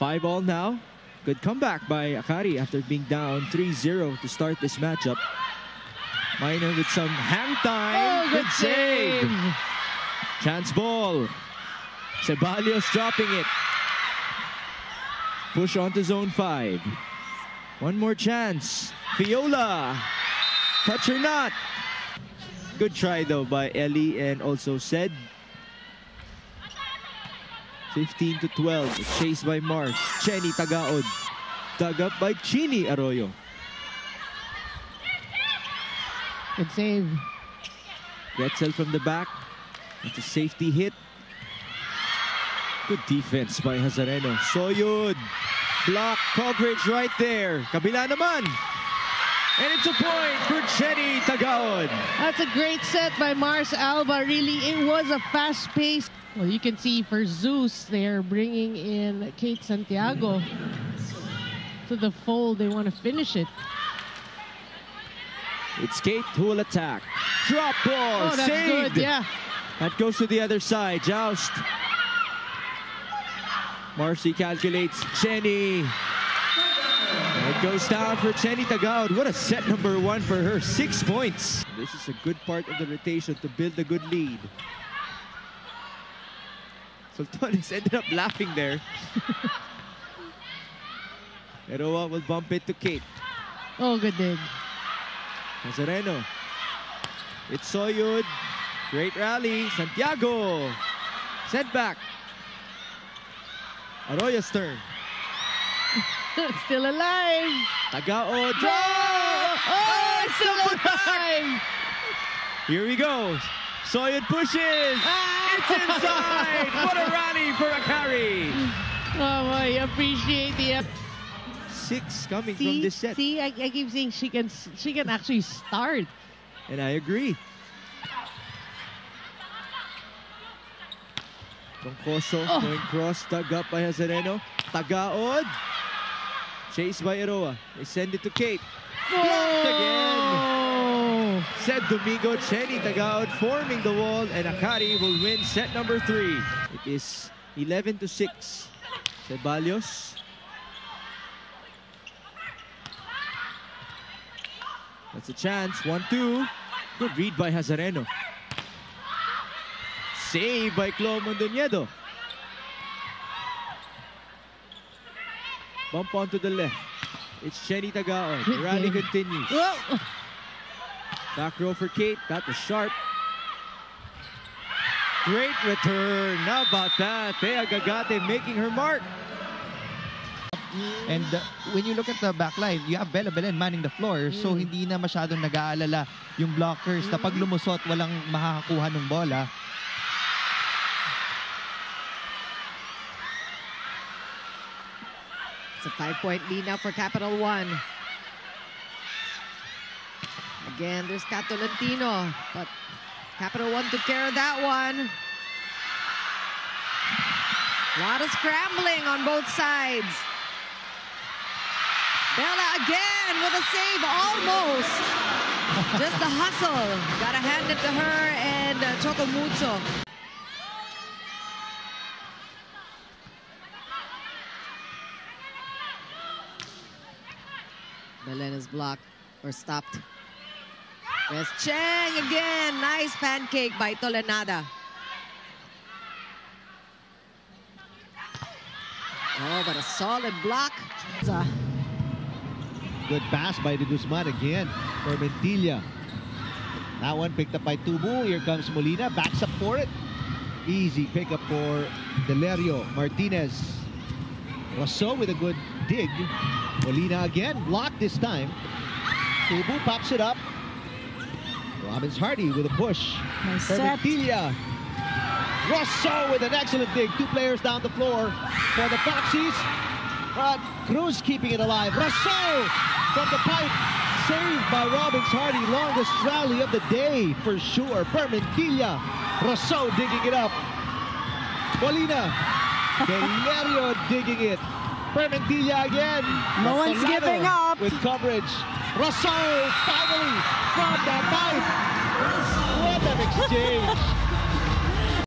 5-all now. Good comeback by Akari after being down 3-0 to start this matchup. Minor with some hang time. Oh, good save. Chance ball. Ceballos dropping it. Push onto zone 5. One more chance. Fiola. Touch or not. Good try though by Ellie and also Sed. 15-12. Chased by Mars. Chenny Tagaod. Dug up by Chini Arroyo. Good save. Retzel from the back. It's a safety hit. Good defense by Hazareno. Soyud. Block coverage right there. Kabila naman. And it's a point for Chenny Tagaod. That's a great set by Mars Alba. Really, it was a fast pace. Well, you can see for Zeus, they're bringing in Kate Santiago to the fold. They want to finish it. It's Kate who will attack. Drop ball. Oh, that's saved. good, yeah. That goes to the other side. Joust. Marcy calculates. Chenny. It goes down for Chenny Tagaod. What a set number 1 for her. 6 points. This is a good part of the rotation to build a good lead. Sultanes ended up laughing there. Eroa will bump it to Kate. Oh, good dig. Nazareno. It's Soyud. Great rally. Santiago. Sent back. Arroyo's turn. Still alive. Tagaod. Oh, it's still alive. Here we go. Soyud pushes. It's inside. What a rally for Akari. Oh, I appreciate the 6 coming from this set. See, I keep saying she can actually start. And I agree. Tongcoso going cross, dug up by Hazareno. Tagaod. Chased by Eroa. They send it to Kate. Blocked again. Said Domingo. Chenny Tagaod forming the wall, and Akari will win set number 3. It is 11-6. Ceballos. That's a chance. 1-2. Good read by Hazareno. Save by Clo Mondoñedo. Bump onto the left. It's Chenny Tagaod. The rally continues. Whoa. Back row for Kate. That was sharp. Great return. How about that? Thea Gagate making her mark. And when you look at the back line, you have Bella Belen manning the floor. So hindi na masyadong nag-aalala yung blockers na pag lumusot, walang makakakuha ng bola. It's a 5-point lead now for Capital One. Again, there's Catolantino, but Capital One took care of that one. A lot of scrambling on both sides. Bella again with a save, almost. Just the hustle. Gotta hand it to her and Choco Mucho. Belen is blocked or stopped. There's Cheng again. Nice pancake by Tolenada. Oh, but a solid block. Good pass by De Guzman again for Mentilla. That one picked up by Tubu. Here comes Molina. Backs up for it. Easy pickup for Delerio. Martinez. Rosso with a good dig. Molina again. Blocked this time. Tubu pops it up. Robbins Hardy with a push. Nice for set. Mentilla. Rosso with an excellent dig. 2 players down the floor for the Foxies. But Cruz keeping it alive. Rosso from the pipe. Saved by Robbins Hardy. Longest rally of the day for sure. Permentilla. Rosso digging it up. Molina. Delerio digging it. Permentilla again. No one's giving up. With coverage. Rosso finally from the pipe. What an exchange.